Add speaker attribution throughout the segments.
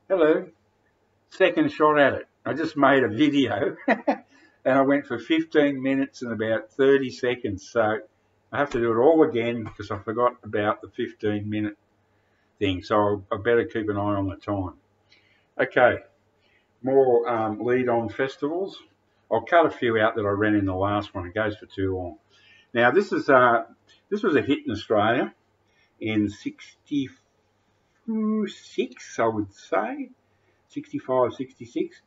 Speaker 1: Hello, second shot at it. I just made a video and I went for 15 minutes and about 30 seconds. So I have to do it all again because I forgot about the 15-minute thing. So I better keep an eye on the time. Okay, more lead-on festivals. I'll cut a few out that I ran in the last one. It goes for too long. Now this was a hit in Australia in '66, I would say. 65, 66.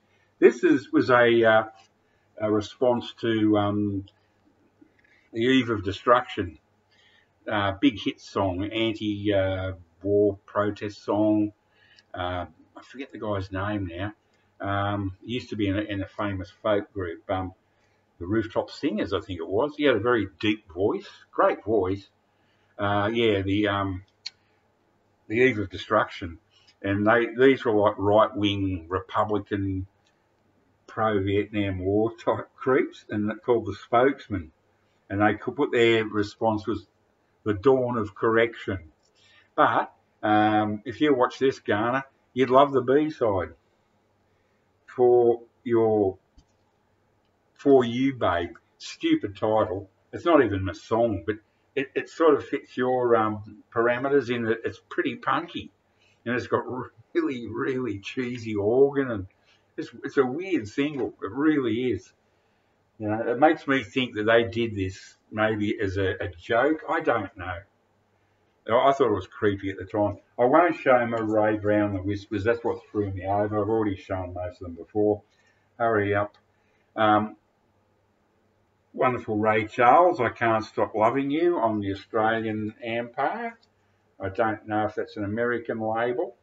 Speaker 1: Was a response to the Eve of Destruction, big hit song, anti-war protest song. I forget the guy's name now. He used to be in a famous folk group, the Rooftop Singers, I think it was. He had a very deep voice, great voice. Yeah, the Eve of Destruction, and these were like right-wing Republican, pro-Vietnam War type creeps, and they're called the Spokesmen. And they could put their response was the dawn of correction. But if you watch this, Garner, you'd love the B-side for You, Babe. Stupid title. It's not even a song, but it sort of fits your parameters in that it's pretty punky, and it's got really, really cheesy organ, and it's a weird single. It really is. You know, it makes me think that they did this maybe as a joke. I don't know. I thought it was creepy at the time. I won't show my Ray Brown the Whispers. That's what threw me over. I've already shown most of them before. Hurry up. Wonderful Ray Charles, I Can't Stop Loving You on the Australian Empire. I don't know if that's an American label.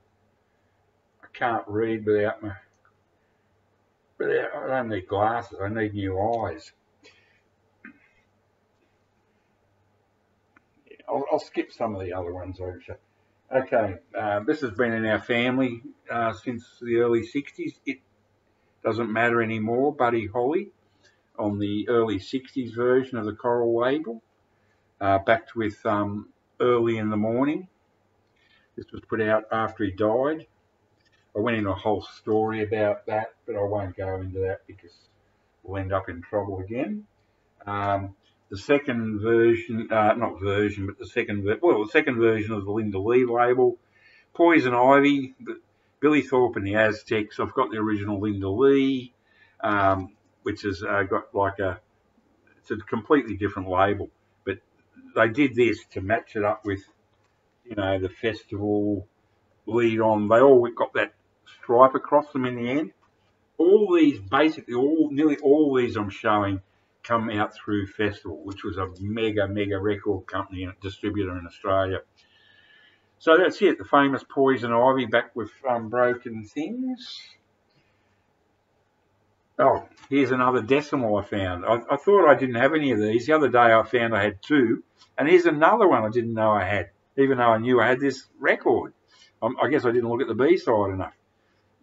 Speaker 1: I can't read without my... I don't need glasses, I need new eyes. I'll skip some of the other ones. Okay, this has been in our family since the early 60s. It doesn't matter anymore. Buddy Holly on the early 60s version of the Coral label, backed with Early in the Morning. This was put out after he died. I went into a whole story about that, but I won't go into that because we'll end up in trouble again. The second version, the second version of the Linda Lee label, Poison Ivy, Billy Thorpe and the Aztecs. I've got the original Linda Lee, which has got like it's a completely different label, but they did this to match it up with, the festival lead-on. They all got that stripe across them in the end. All these, nearly all these I'm showing come out through Festival, which was a mega record company and distributor in Australia. So that's it, the famous Poison Ivy back with Broken Things. Oh, here's another decimal I found. I thought I didn't have any of these. The other day I found I had two, and here's another one I didn't know I had, even though I knew I had this record. I guess I didn't look at the B-side enough.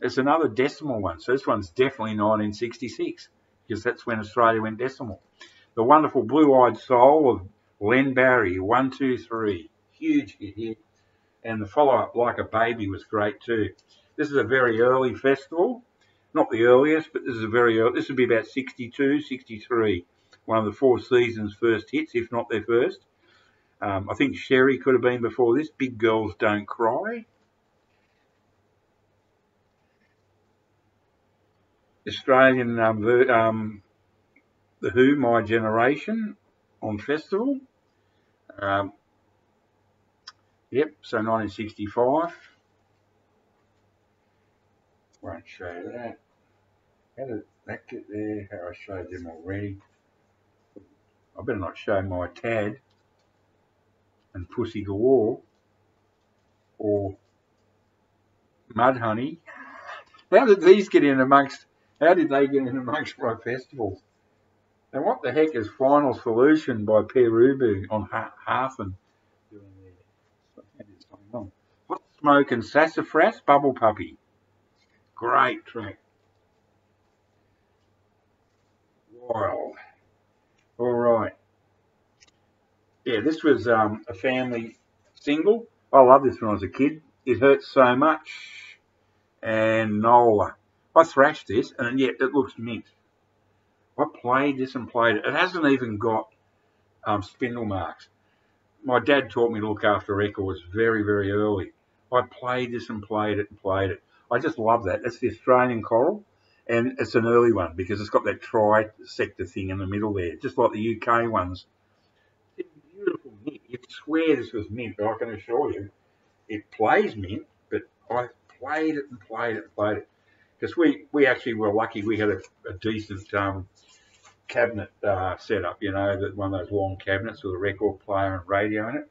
Speaker 1: It's another decimal one, so this one's definitely 1966, because that's when Australia went decimal. The Wonderful Blue-Eyed Soul of Len Barry, 1, 2, 3. Huge hit here. And the follow-up, Like a Baby, was great too. This is a very early festival. Not the earliest, but this is a very early. This would be about 62, 63. One of the Four Seasons' first hits, if not their first. I think Sherry could have been before this. Big Girls Don't Cry. Australian, The Who, My Generation, on Festival. Yep, so 1965. Won't show that. How did that get there? How I showed them already. I better not show my Tad and Pussy Galore or Mudhoney. How did they get in amongst my festivals? And what the heck is Final Solution by Perubu on Harthen doing there? Hot Smoke and Sassafras, Bubble Puppy. Great track. Wild. All right. Yeah, this was a family single. I loved this when I was a kid. It Hurts So Much. and Nola. I thrashed this, and yet it looks mint. I played this and played it. It hasn't even got spindle marks. My dad taught me to look after records very, very early. I played this and played it and played it. I just love that. That's the Australian coral, and it's an early one because it's got that tri-sector thing in the middle there, just like the UK ones. It's beautiful mint. You'd swear this was mint, but I can assure you it plays mint, but I played it and played it and played it. Because we actually were lucky we had a decent cabinet set up, you know, that one of those long cabinets with a record player and radio in it.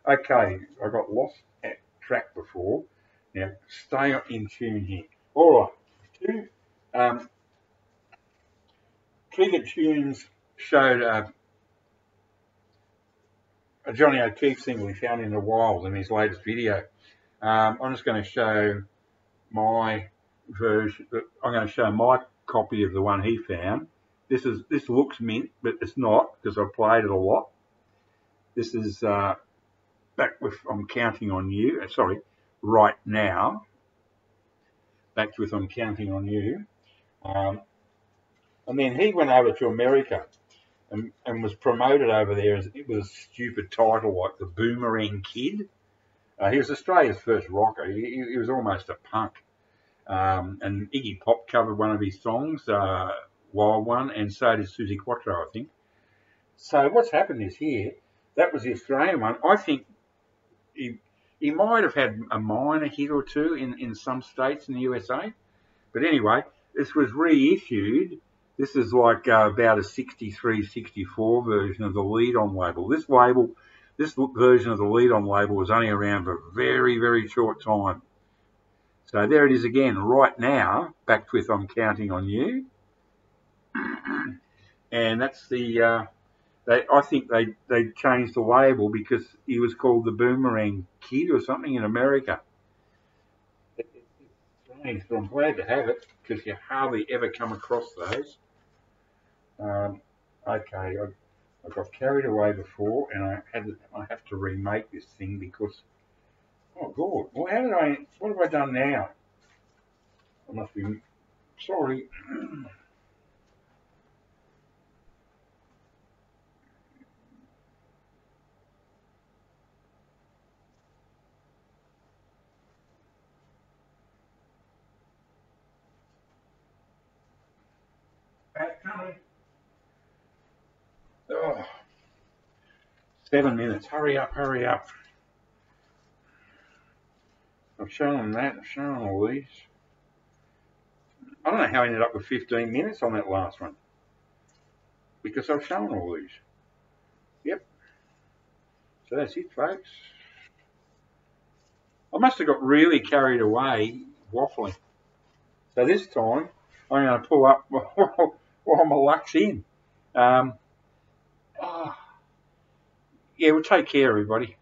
Speaker 1: Okay, I got lost at track before. Now, stay in tune here. All right, Trigger Tunes showed a Johnny O'Keefe single he found in the wild in his latest video. I'm just going to show my version. I'm going to show my copy of the one he found. This looks mint, but it's not because I've played it a lot. This is back with I'm Counting on You. Sorry, Right Now. Back with I'm Counting on You. And then he went over to America and was promoted over there with a stupid title like the Boomerang Kid. He was Australia's first rocker. He was almost a punk. And Iggy Pop covered one of his songs, Wild One, and so did Suzi Quatro, I think. So what's happened is here, that was the Australian one. I think he might have had a minor hit or two in some states in the USA. But anyway, this was reissued. This is like about a 63, 64 version of the LEEDON label. This version of the LEEDON label was only around for a very, very short time. So there it is again, Right Now, backed with I'm Counting on You. And that's the, I think they changed the label because he was called the Boomerang Kid or something in America. It's strange, but I'm glad to have it because you hardly ever come across those. Okay, I got carried away before, and I have to remake this thing because, oh God, well, what have I done now? I must be sorry. Back coming. Oh, 7 minutes. Hurry up, hurry up. I've shown them that. I've shown them all these. I don't know how I ended up with 15 minutes on that last one. Because I've shown all these. Yep. So that's it, folks. I must have got really carried away waffling. So this time, I'm going to pull up while my luck's in. Yeah, well, take care, everybody.